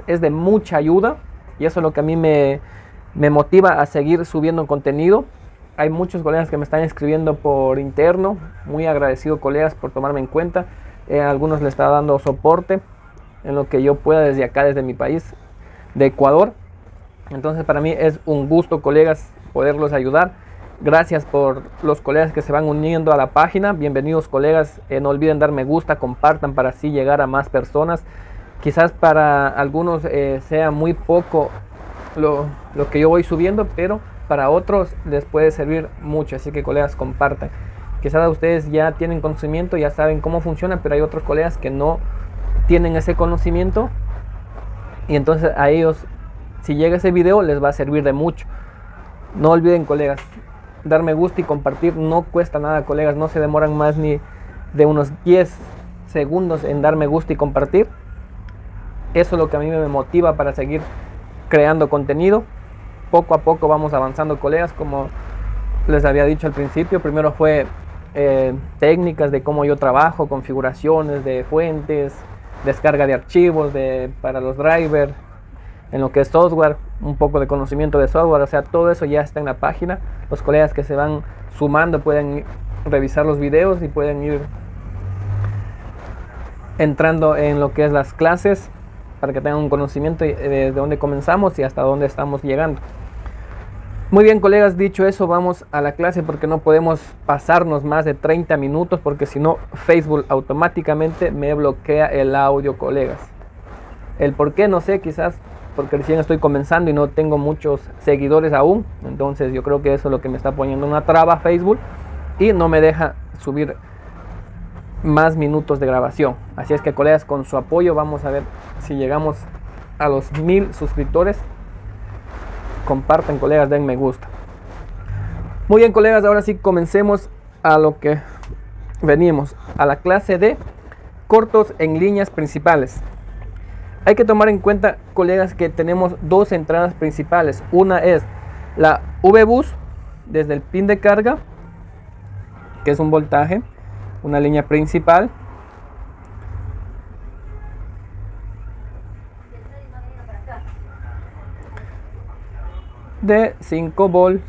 es de mucha ayuda y eso es lo que a mí me motiva a seguir subiendo contenido. Hay muchos colegas que me están escribiendo por interno, muy agradecido colegas por tomarme en cuenta. Algunos les está dando soporte en lo que yo pueda desde acá, desde mi país, de Ecuador. Entonces para mí es un gusto, colegas, poderlos ayudar. Gracias por los colegas que se van uniendo a la página. Bienvenidos, colegas. No olviden dar me gusta, compartan para así llegar a más personas. Quizás para algunos sea muy poco lo que yo voy subiendo, pero para otros les puede servir mucho. Así que, colegas, compartan. Quizás ustedes ya tienen conocimiento, ya saben cómo funciona, pero hay otros colegas que no tienen ese conocimiento. Y entonces a ellos, si llega ese video, les va a servir de mucho. No olviden, colegas, dar me gusta y compartir. No cuesta nada, colegas. No se demoran más ni de unos 10 segundos en dar me gusta y compartir. Eso es lo que a mí me motiva para seguir creando contenido. Poco a poco vamos avanzando, colegas. Como les había dicho al principio, primero fue técnicas de cómo yo trabajo, configuraciones de fuentes, descarga de archivos para los drivers, en lo que es software, un poco de conocimiento de software. O sea, todo eso ya está en la página. Los colegas que se van sumando pueden revisar los videos y pueden ir entrando en lo que es las clases para que tengan un conocimiento de dónde comenzamos y hasta dónde estamos llegando. Muy bien, colegas, dicho eso, vamos a la clase porque no podemos pasarnos más de 30 minutos porque si no Facebook automáticamente me bloquea el audio, colegas. El por qué no sé, quizás porque recién estoy comenzando y no tengo muchos seguidores aún. Entonces yo creo que eso es lo que me está poniendo una traba Facebook y no me deja subir más minutos de grabación. Así es que, colegas, con su apoyo vamos a ver si llegamos a los 1000 suscriptores. Compartan, colegas, den me gusta. Muy bien, colegas, ahora sí comencemos a lo que venimos, a la clase de cortos en líneas principales. Hay que tomar en cuenta, colegas, que tenemos dos entradas principales. Una es la V-Bus desde el pin de carga, que es un voltaje, una línea principal. De 5 volts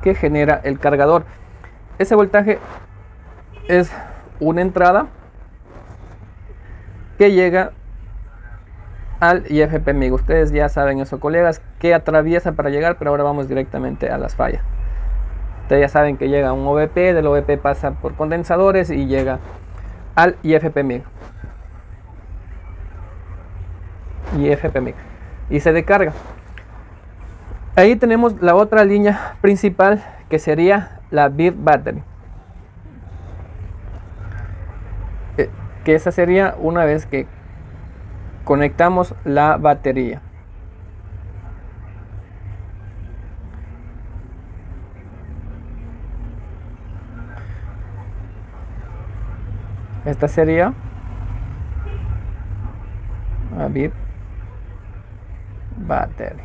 que genera el cargador. Ese voltaje es una entrada que llega al IFP-MIG. Ustedes ya saben eso, colegas, que atraviesa para llegar, pero ahora vamos directamente a las fallas. Ustedes ya saben que llega a un OVP, del OVP pasa por condensadores y llega al IFP-MIG. Y se descarga. Ahí tenemos la otra línea principal, que sería la bit battery, que esa sería una vez que conectamos la batería. Esta sería la bit battery.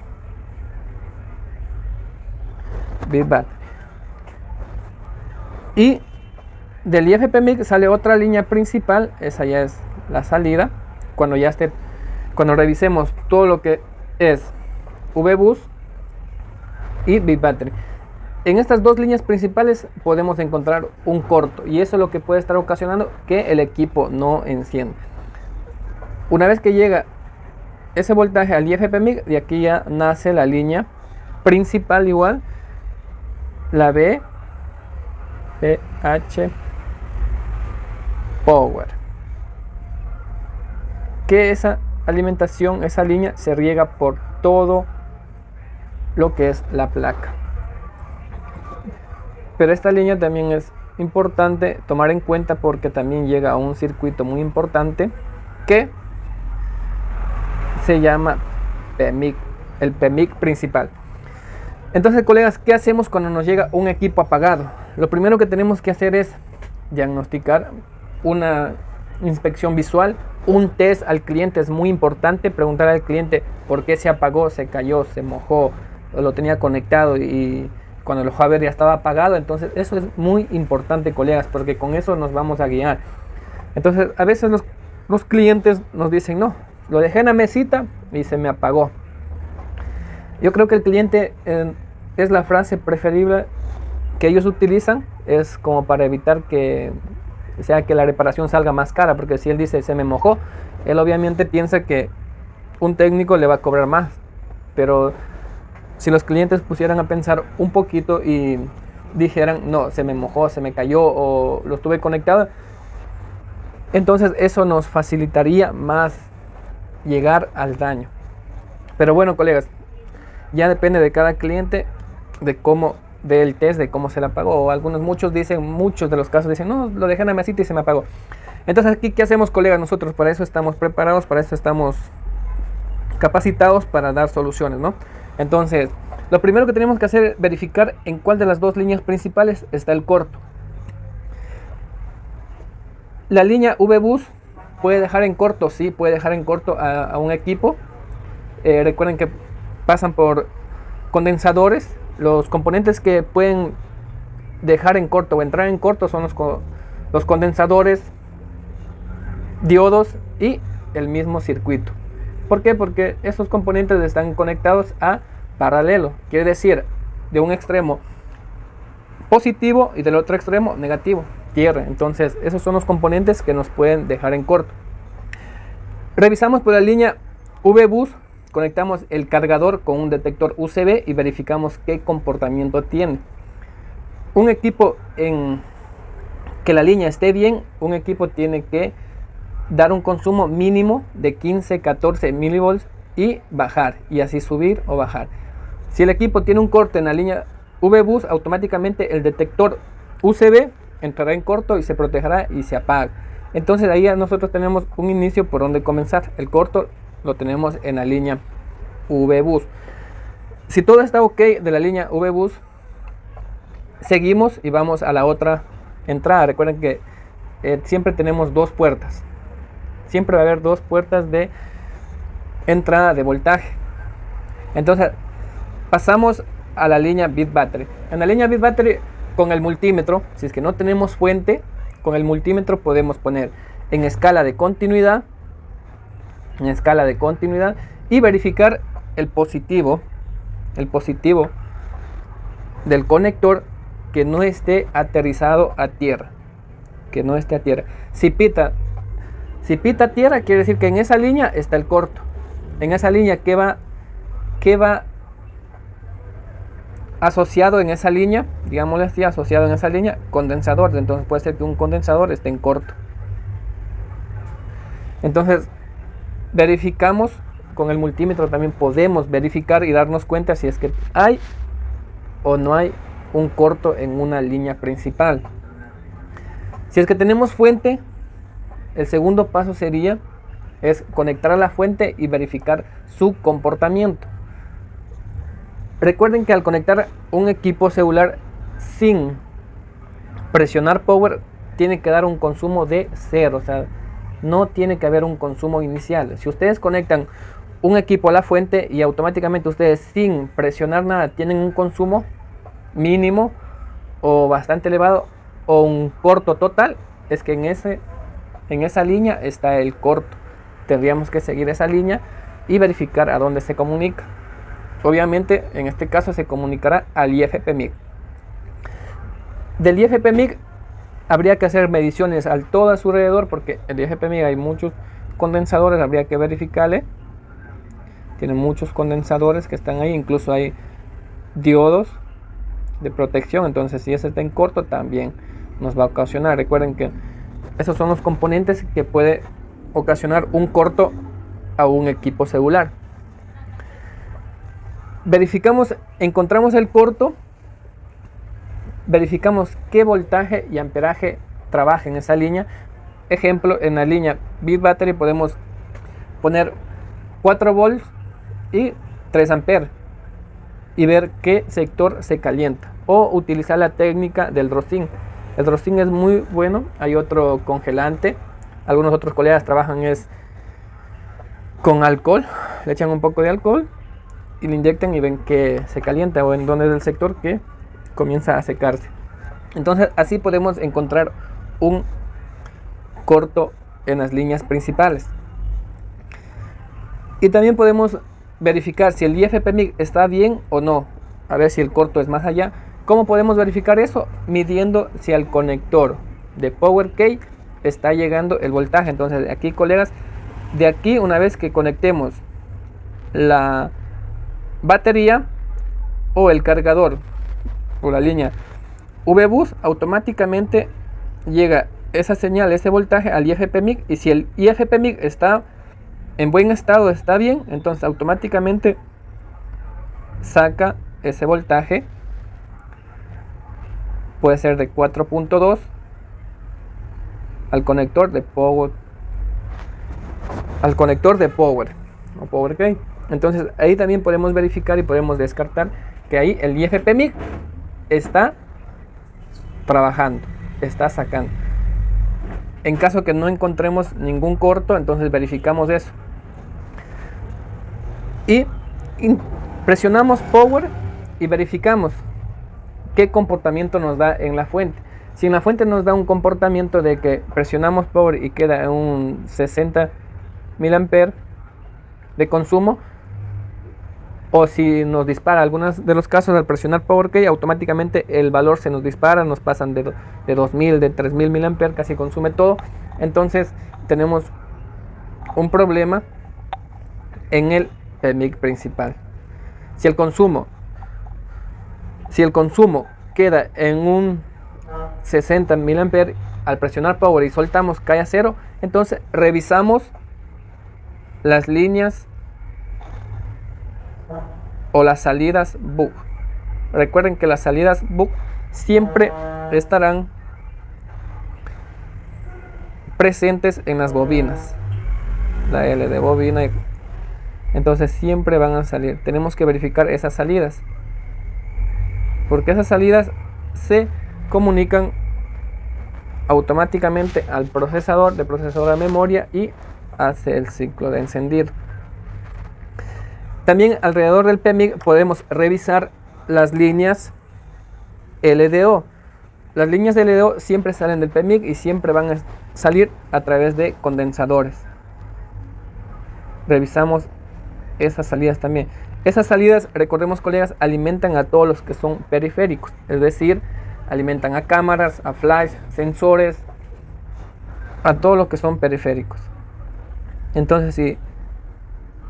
Y del IFP-MIG sale otra línea principal, esa ya es la salida. Cuando revisemos todo lo que es V-Bus y bit battery, en estas dos líneas principales podemos encontrar un corto y eso es lo que puede estar ocasionando que el equipo no encienda. Una vez que llega ese voltaje al IFP-MIG, de aquí ya nace la línea principal, igual la VPH Power, que esa alimentación, esa línea se riega por todo lo que es la placa. Pero esta línea también es importante tomar en cuenta porque también llega a un circuito muy importante que se llama PMIC, el PMIC principal. Entonces, colegas, ¿qué hacemos cuando nos llega un equipo apagado? Lo primero que tenemos que hacer es diagnosticar, una inspección visual, un test al cliente. Es muy importante preguntar al cliente por qué se apagó, se cayó, se mojó, lo tenía conectado y cuando lo fue a ver ya estaba apagado. Entonces eso es muy importante, colegas, porque con eso nos vamos a guiar. Entonces a veces los clientes nos dicen, no, Lo dejé en la mesita y se me apagó. Yo creo que el cliente es la frase preferible que ellos utilizan, es como para evitar que la reparación salga más cara, porque si él dice se me mojó, él obviamente piensa que un técnico le va a cobrar más. Pero si los clientes pusieran a pensar un poquito y dijeran, no, se me mojó, se me cayó o lo estuve conectado, entonces eso nos facilitaría más llegar al daño. Pero bueno, colegas, ya depende de cada cliente, del test, de cómo se le apagó. Muchos de los casos dicen, no, lo dejé en la mesita y se me apagó. Entonces aquí, ¿qué hacemos, colegas? Nosotros para eso estamos preparados, para eso estamos capacitados para dar soluciones, ¿no? Entonces, lo primero que tenemos que hacer es verificar en cuál de las dos líneas principales está el corto. La línea V-Bus puede dejar en corto, sí, puede dejar en corto a un equipo. Recuerden que pasan por condensadores. Los componentes que pueden dejar en corto o entrar en corto son los condensadores, diodos y el mismo circuito. ¿Por qué? Porque estos componentes están conectados a paralelo. Quiere decir, de un extremo positivo y del otro extremo negativo, tierra. Entonces, esos son los componentes que nos pueden dejar en corto. Revisamos por la línea V-Bus, conectamos el cargador con un detector UCB y verificamos qué comportamiento tiene. Un equipo en que la línea esté bien, un equipo tiene que dar un consumo mínimo de 15-14 milivolts y bajar, y así subir o bajar. Si el equipo tiene un corte en la línea V-Bus, automáticamente el detector UCB entrará en corto y se protegerá y se apaga. Entonces ahí ya nosotros tenemos un inicio por donde comenzar. El corto lo tenemos en la línea V-Bus. Si todo está ok de la línea V-Bus, seguimos y vamos a la otra entrada. Recuerden que siempre tenemos dos puertas. Siempre va a haber dos puertas de entrada de voltaje. Entonces pasamos a la línea Bit Battery. En la línea Bit Battery, con el multímetro, si es que no tenemos fuente, con el multímetro podemos poner en escala de continuidad y verificar el positivo del conector que no esté aterrizado a tierra. Si pita tierra, quiere decir que en esa línea está el corto. En esa línea, ¿qué va asociado en esa línea? Digámosle así, asociado en esa línea, condensador. Entonces puede ser que un condensador esté en corto. Entonces verificamos con el multímetro, también podemos verificar y darnos cuenta si es que hay o no hay un corto en una línea principal. Si es que tenemos fuente, el segundo paso es conectar a la fuente y verificar su comportamiento. Recuerden que al conectar un equipo celular sin presionar power, tiene que dar un consumo de 0, o sea, no tiene que haber un consumo inicial. Si ustedes conectan un equipo a la fuente y automáticamente ustedes sin presionar nada tienen un consumo mínimo o bastante elevado o un corto total, es que en esa línea está el corto. Tendríamos que seguir esa línea y verificar a dónde se comunica. Obviamente en este caso se comunicará al IFP-MIG. Del IFP-MIG habría que hacer mediciones al todo a su alrededor, porque el IFP-MIG hay muchos condensadores, habría que verificarle. Tiene muchos condensadores que están ahí, incluso hay diodos de protección. Entonces si ese está en corto también nos va a ocasionar. Recuerden que esos son los componentes que puede ocasionar un corto a un equipo celular. Encontramos el corto, verificamos qué voltaje y amperaje trabaja en esa línea. Ejemplo, en la línea Bit Battery podemos poner 4 volts y 3 amperes y ver qué sector se calienta, o utilizar la técnica del roasting. El roasting es muy bueno. Hay otro congelante, algunos otros colegas trabajan con alcohol, le echan un poco de alcohol y le inyectan y ven que se calienta, o en donde es el sector que comienza a secarse. Entonces así podemos encontrar un corto en las líneas principales. Y también podemos verificar si el IFPMIC está bien o no, a ver si el corto es más allá. ¿Cómo podemos verificar eso? Midiendo si al conector de Power Key está llegando el voltaje. Entonces aquí, colegas, de aquí, una vez que conectemos la batería o el cargador o la línea VBus, automáticamente llega esa señal, ese voltaje al IFPMIC, y si el IFPMIC está en buen estado, está bien, entonces automáticamente saca ese voltaje. Puede ser de 4.2 al conector de Power, o Power Key. Entonces ahí también podemos verificar y podemos descartar que ahí el IFPMIC está trabajando, está sacando. En caso que no encontremos ningún corto, entonces verificamos eso y presionamos Power y verificamos qué comportamiento nos da en la fuente. Si en la fuente nos da un comportamiento de que presionamos Power y queda en un 60 mA de consumo, o si nos dispara, algunos de los casos al presionar Power Key, automáticamente el valor se nos dispara, nos pasan de 2000, de 3000 mA, casi consume todo. Entonces tenemos un problema en el PMIC principal. Si el consumo queda en un 60 mA, al presionar Power y soltamos cae a cero, entonces revisamos las líneas o las salidas buck. Recuerden que las salidas buck siempre estarán presentes en las bobinas, la L de bobina, entonces siempre van a salir. Tenemos que verificar esas salidas, porque esas salidas se comunican automáticamente al procesador, de procesador a memoria, y hace el ciclo de encendido. También alrededor del PMIC podemos revisar las líneas LDO. Las líneas de LDO siempre salen del PMIC y siempre van a salir a través de condensadores. Revisamos esas salidas también. Esas salidas, recordemos, colegas, alimentan a todos los que son periféricos, es decir, alimentan a cámaras, a flash, sensores, a todo lo que son periféricos. Entonces,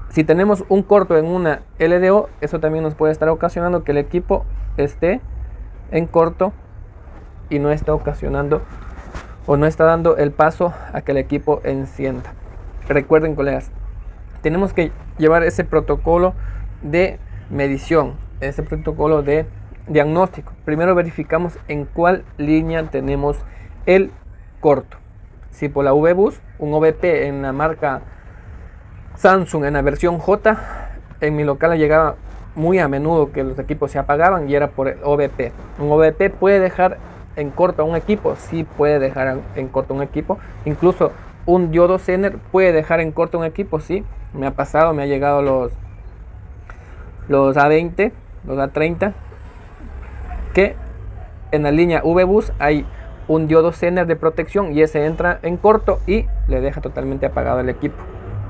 si tenemos un corto en una LDO, eso también nos puede estar ocasionando que el equipo esté en corto y no está ocasionando o no está dando el paso a que el equipo encienda. Recuerden, colegas, tenemos que llevar ese protocolo de medición, ese protocolo de diagnóstico. Primero verificamos en cuál línea tenemos el corto. Si por la VBus, un OVP en la marca Samsung en la versión J, en mi local llegaba muy a menudo que los equipos se apagaban y era por el OVP. Un OVP puede dejar en corto a un equipo, sí puede dejar en corto un equipo. Incluso un diodo Zener puede dejar en corto un equipo, sí. Me ha pasado, me ha llegado los A20, los A30, que en la línea VBus hay un diodo Zener de protección y ese entra en corto y le deja totalmente apagado el equipo.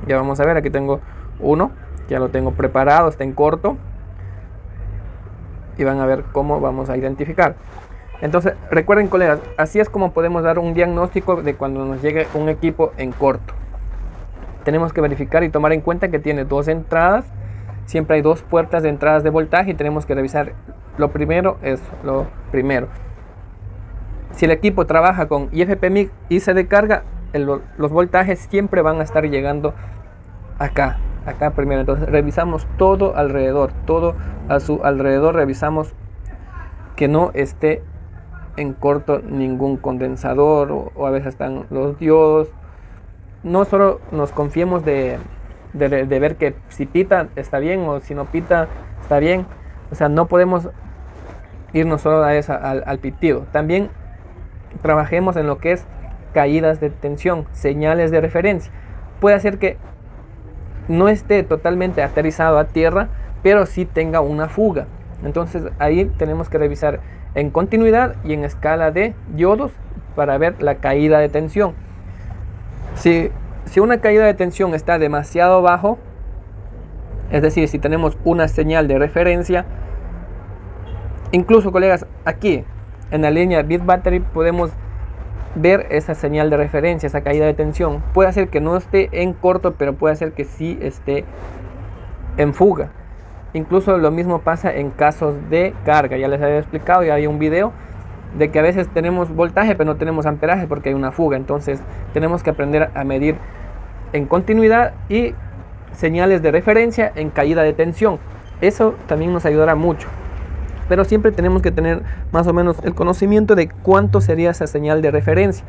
Ya vamos a ver, aquí tengo uno, ya lo tengo preparado, está en corto, y van a ver cómo vamos a identificar. Entonces recuerden, colegas, así es como podemos dar un diagnóstico de cuando nos llegue un equipo en corto. Tenemos que verificar y tomar en cuenta que tiene dos entradas, siempre hay dos puertas de entradas de voltaje, y tenemos que revisar lo primero. Si el equipo trabaja con IFPMIC y se descarga, los voltajes siempre van a estar llegando acá primero. Entonces revisamos todo alrededor, todo a su alrededor, revisamos que no esté en corto ningún condensador, o a veces están los diodos. No solo nos confiemos de ver que si pita está bien o si no pita está bien. O sea, no podemos irnos solo a al pitido. También trabajemos en lo que es caídas de tensión, señales de referencia. Puede ser que no esté totalmente aterrizado a tierra, pero sí tenga una fuga. Entonces ahí tenemos que revisar en continuidad y en escala de diodos para ver la caída de tensión. Si una caída de tensión está demasiado bajo, Es decir, si tenemos una señal de referencia, incluso colegas, aquí en la línea bit battery podemos ver esa señal de referencia, esa caída de tensión. Puede ser que no esté en corto, pero puede ser que sí esté en fuga. Incluso lo mismo pasa en casos de carga. Ya les había explicado, ya hay un video de que a veces tenemos voltaje pero no tenemos amperaje porque hay una fuga. Entonces tenemos que aprender a medir en continuidad y señales de referencia en caída de tensión. Eso también nos ayudará mucho, pero siempre tenemos que tener más o menos el conocimiento de cuánto sería esa señal de referencia.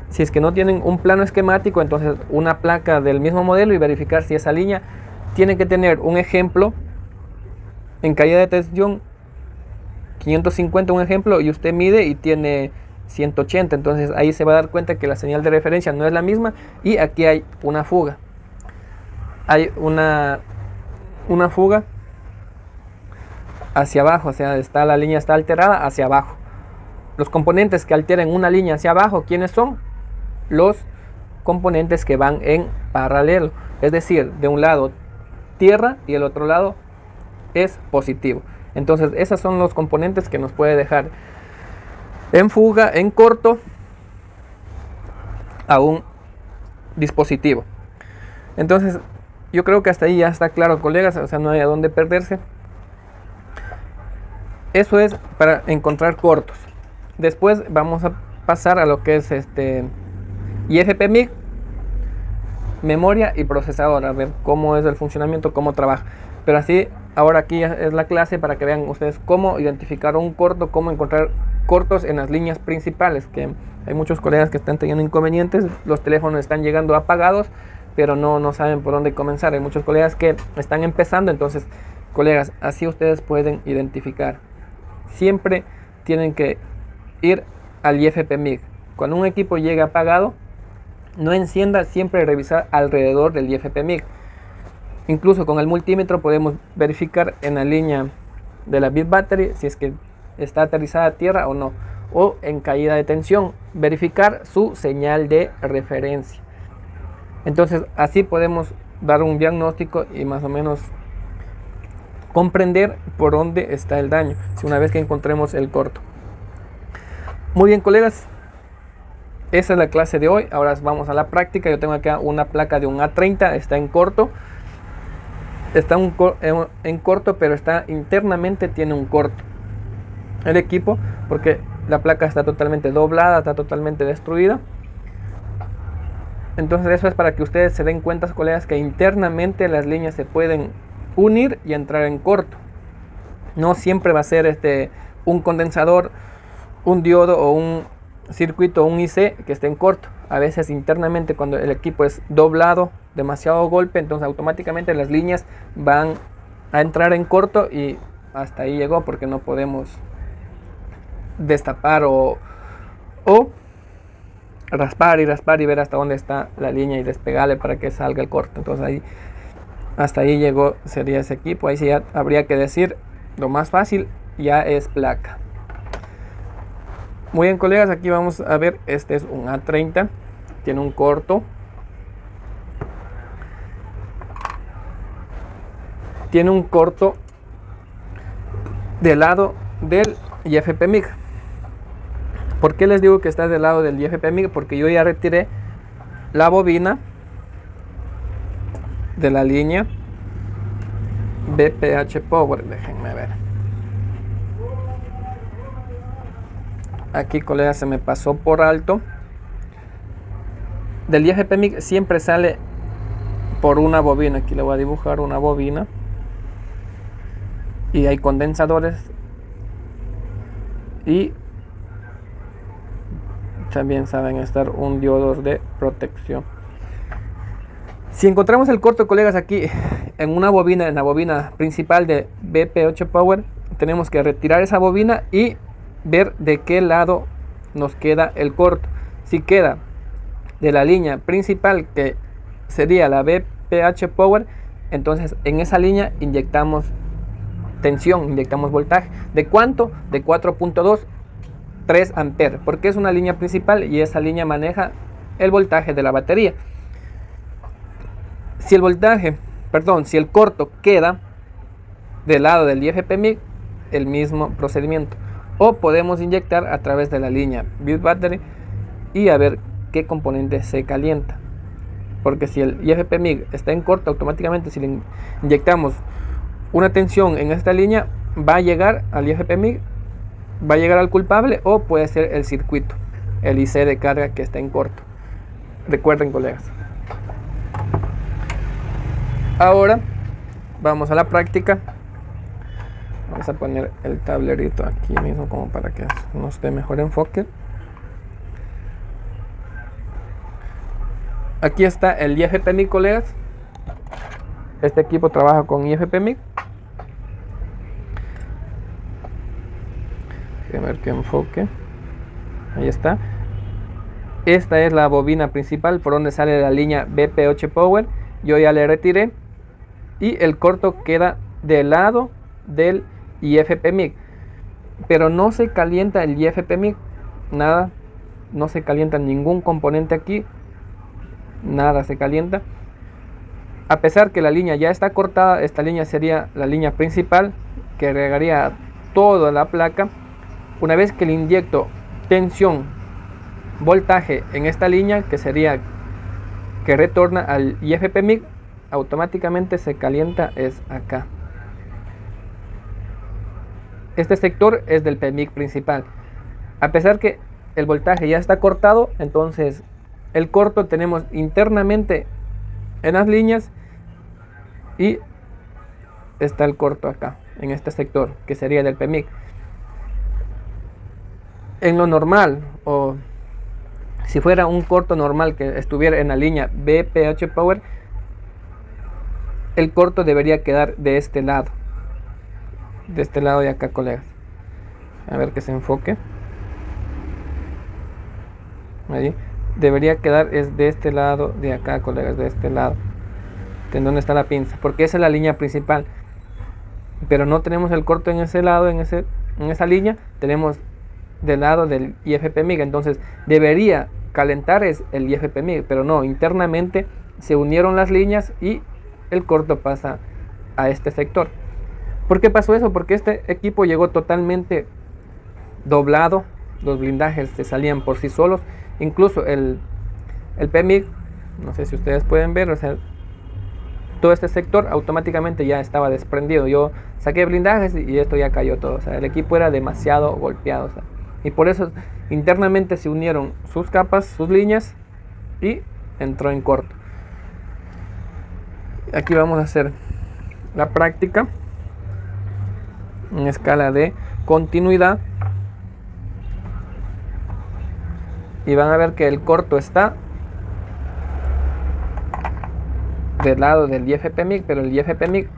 Si es que no tienen un plano esquemático, entonces una placa del mismo modelo y verificar si esa línea tiene que tener un ejemplo en caída de tensión 550, un ejemplo, y usted mide y tiene 180, entonces ahí se va a dar cuenta que la señal de referencia no es la misma y aquí hay una fuga. Hay una fuga hacia abajo, o sea, la línea está alterada hacia abajo. Los componentes que alteren una línea hacia abajo, ¿quiénes son? Los componentes que van en paralelo, es decir, de un lado tierra y el otro lado es positivo. Entonces esos son los componentes que nos puede dejar en fuga, en corto, a un dispositivo. Entonces yo creo que hasta ahí ya está claro, colegas, o sea, no hay a dónde perderse. Eso es para encontrar cortos. Después vamos a pasar a lo que es IFPMIC, memoria y procesador, a ver cómo es el funcionamiento, cómo trabaja. Pero así, ahora aquí es la clase para que vean ustedes cómo identificar un corto, cómo encontrar cortos en las líneas principales, que hay muchos colegas que están teniendo inconvenientes, los teléfonos están llegando apagados, pero no saben por dónde comenzar. Hay muchos colegas que están empezando, entonces, colegas, así ustedes pueden identificar. Siempre tienen que ir al IFPMIC. Cuando un equipo llega apagado, no encienda, siempre revisar alrededor del IFPMIC. Incluso con el multímetro podemos verificar en la línea de la bit battery si es que está aterrizada a tierra o no, o en caída de tensión, verificar su señal de referencia. Entonces así podemos dar un diagnóstico y más o menos comprender por dónde está el daño, si una vez que encontremos el corto. Muy bien, colegas, esa es la clase de hoy. Ahora vamos a la práctica. Yo tengo acá una placa de un A30, está en corto. Está en corto, pero está internamente, tiene un corto el equipo, porque la placa está totalmente doblada, está totalmente destruida. Entonces eso es para que ustedes se den cuenta, colegas, que internamente las líneas se pueden unir y entrar en corto. No siempre va a ser un condensador, un diodo o un circuito, un IC que esté en corto. A veces internamente, cuando el equipo es doblado, demasiado golpe, entonces automáticamente las líneas van a entrar en corto y hasta ahí llegó, porque no podemos destapar o raspar y ver hasta dónde está la línea y despegarle para que salga el corto. Entonces ahí, hasta ahí llegó, sería ese equipo. Ahí sí ya habría que decir, lo más fácil ya es placa. Muy bien, colegas, aquí vamos a ver, este es un A30, tiene un corto. Tiene un corto del lado del IFPMIC. ¿Por qué les digo que está del lado del IFPMIC? Porque yo ya retiré la bobina de la línea BPH Power. Déjenme ver. Aquí, colegas, se me pasó por alto. Del IFPMIC siempre sale por una bobina. Aquí le voy a dibujar una bobina. Y hay condensadores. Y también saben estar un diodo de protección. Si encontramos el corto, colegas, aquí en una bobina, en la bobina principal de BP8 Power, tenemos que retirar esa bobina y ver de qué lado nos queda el corto. Si queda de la línea principal, que sería la BPH Power, entonces en esa línea inyectamos tensión, inyectamos voltaje. ¿De cuánto? De 4.2, 3 amperes, porque es una línea principal y esa línea maneja el voltaje de la batería. Si el voltaje perdón, si el corto queda del lado del IFP-MIG, el mismo procedimiento. O podemos inyectar a través de la línea Build Battery y a ver qué componente se calienta. Porque si el IFP-MIG está en corto, automáticamente si le inyectamos una tensión en esta línea, va a llegar al IFP-MIG, va a llegar al culpable, o puede ser el circuito, el IC de carga que está en corto. Recuerden, colegas. Ahora vamos a la práctica. Vamos a poner el tablerito aquí mismo como para que nos dé mejor enfoque. Aquí está el IFP-MIG, colegas. Este equipo trabaja con IFP-MIG. A ver qué enfoque. Ahí está. Esta es la bobina principal por donde sale la línea BP8 Power. Yo ya le retiré y el corto queda del lado del IFP-MIG, pero no se calienta el IFP-MIG, nada, no se calienta ningún componente aquí, nada se calienta. A pesar que la línea ya está cortada, esta línea sería la línea principal que regaría toda la placa. Una vez que le inyecto tensión, voltaje en esta línea, que sería que retorna al IFP-MIG, automáticamente se calienta es acá. Este sector es del PMIG principal. A pesar que el voltaje ya está cortado, entonces el corto tenemos internamente en las líneas y está el corto acá, en este sector, que sería del PMIG. En lo normal, o si fuera un corto normal que estuviera en la línea BP8 Power, el corto debería quedar de este lado de acá, colegas. A ver que se enfoque. Ahí debería quedar es de este lado de acá, colegas, de este lado, en donde está la pinza, porque esa es la línea principal, pero no tenemos el corto en ese lado, en esa línea tenemos del lado del IFP-MIG. Entonces debería calentar es el IFP-MIG, pero no, internamente se unieron las líneas y el corto pasa a este sector. ¿Por qué pasó eso? Porque este equipo llegó totalmente doblado, los blindajes se salían por sí solos, incluso el PMIG, no sé si ustedes pueden ver, o sea, todo este sector automáticamente ya estaba desprendido. Yo saqué blindajes y esto ya cayó todo, o sea, el equipo era demasiado golpeado, o sea, y por eso internamente se unieron sus capas, sus líneas, y entró en corto. Aquí vamos a hacer la práctica en escala de continuidad y van a ver que el corto está del lado del IFP-MIG, pero el IFP-MIG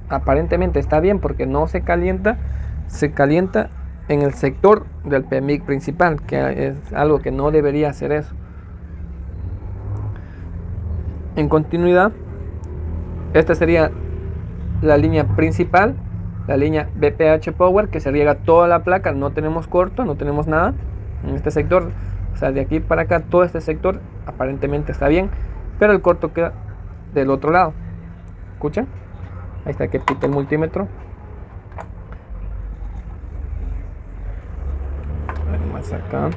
aparentemente está bien porque no se calienta, se calienta en el sector del PMIG principal, que es algo que no debería hacer eso. En continuidad, esta sería la línea principal, la línea BPH Power, que se riega toda la placa. No tenemos corto, no tenemos nada en este sector, o sea, de aquí para acá todo este sector aparentemente está bien, pero el corto queda del otro lado. ¿Escuchan? Ahí está, que quita el multímetro. Más acá.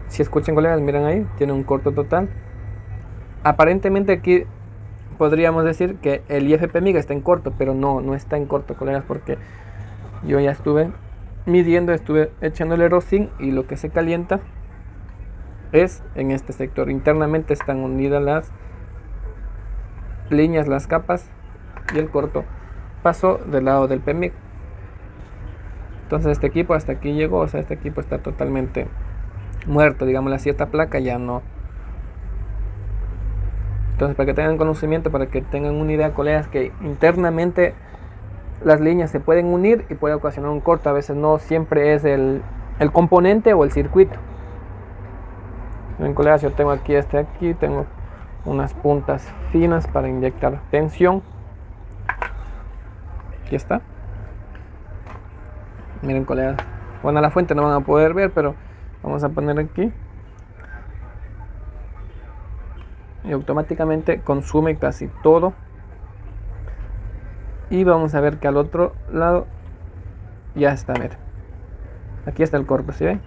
Si escuchan, colegas, miren ahí, tiene un corto total. Aparentemente aquí podríamos decir que el IFP-MIG está en corto, pero no está en corto, colegas, porque yo ya estuve midiendo, estuve echándole rosin y lo que se calienta es en este sector. Internamente están unidas las líneas, las capas, y el corto pasó del lado del PMIG. Entonces este equipo hasta aquí llegó, o sea, este equipo está totalmente muerto, digámosle así. Esta placa ya no. Entonces, para que tengan conocimiento, para que tengan una idea, colegas, que internamente las líneas se pueden unir y puede ocasionar un corto. A veces no siempre es el componente o el circuito. Miren, colegas, yo tengo aquí tengo unas puntas finas para inyectar tensión. Aquí está. Miren, colegas, bueno, la fuente no van a poder ver, pero vamos a poner aquí y automáticamente consume casi todo. Y vamos a ver que al otro lado ya está, mira. Aquí está el corto, ¿sí ven?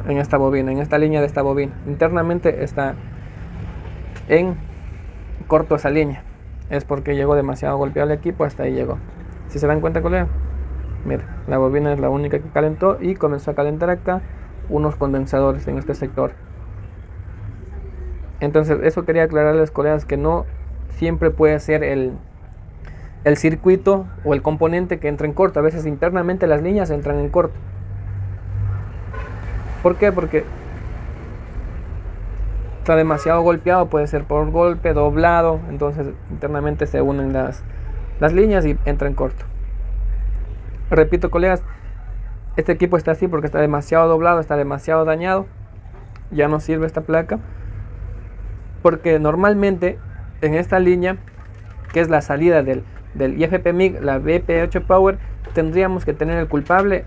En esta bobina, en esta línea de esta bobina. Internamente está en corto esa línea. Es porque llegó demasiado golpeado el equipo, hasta ahí llegó. Si se dan cuenta, colega, mira, la bobina es la única que calentó y comenzó a calentar acá unos condensadores en este sector. Entonces eso quería aclararles, colegas, que no siempre puede ser el circuito o el componente que entra en corto. A veces internamente las líneas entran en corto. ¿Por qué? Porque está demasiado golpeado, puede ser por golpe, doblado, entonces internamente se unen las líneas y entra en corto. Repito, colegas, este equipo está así porque está demasiado doblado, está demasiado dañado, ya no sirve esta placa, porque normalmente en esta línea, que es la salida del IFP-MIG, la BP8 Power, tendríamos que tener el culpable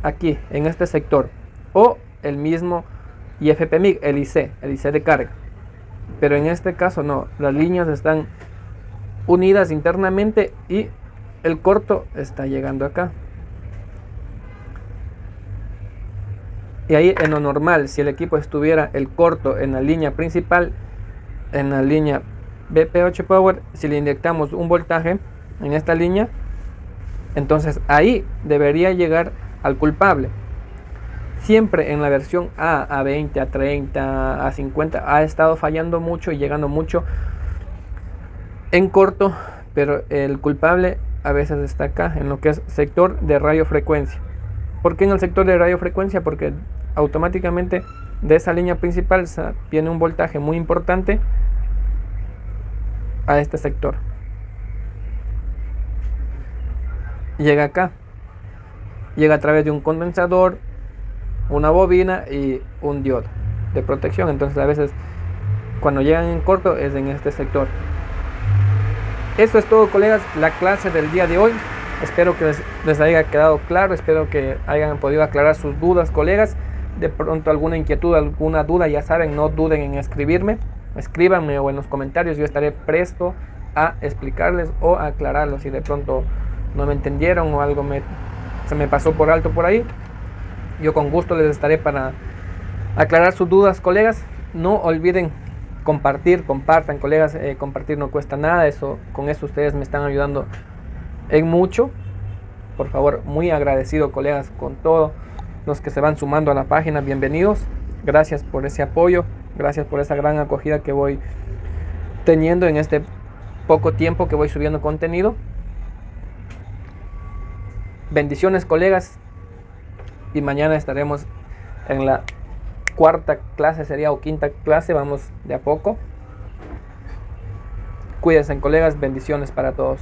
aquí, en este sector, o el mismo IFP-MIG, el IC de carga. Pero en este caso no, las líneas están unidas internamente y el corto está llegando acá. Y ahí en lo normal, si el equipo estuviera el corto en la línea principal, en la línea BP8 Power, si le inyectamos un voltaje en esta línea, entonces ahí debería llegar al culpable. Siempre en la versión A 20, a 30, a 50 ha estado fallando mucho y llegando mucho en corto, pero el culpable a veces está acá, en lo que es sector de radiofrecuencia. ¿Por qué en el sector de radiofrecuencia? Porque automáticamente de esa línea principal viene un voltaje muy importante a este sector. Llega acá, llega a través de un condensador, una bobina y un diodo de protección. Entonces a veces cuando llegan en corto es en este sector. Eso es todo, colegas, la clase del día de hoy. Espero que les haya quedado claro, espero que hayan podido aclarar sus dudas, colegas. De pronto alguna inquietud, alguna duda, ya saben, no duden en escribirme, escríbanme o en los comentarios, yo estaré presto a explicarles o a aclararlos si de pronto no me entendieron o algo se me pasó por alto por ahí. Yo con gusto les estaré para aclarar sus dudas, colegas. No olviden compartan, colegas, compartir no cuesta nada, con eso ustedes me están ayudando en mucho. Por favor, muy agradecido, colegas, con todos los que se van sumando a la página, bienvenidos, gracias por ese apoyo, gracias por esa gran acogida que voy teniendo en este poco tiempo que voy subiendo contenido. Bendiciones, colegas, y mañana estaremos en la cuarta clase, sería, o quinta clase, vamos de a poco. Cuídense, colegas, bendiciones para todos.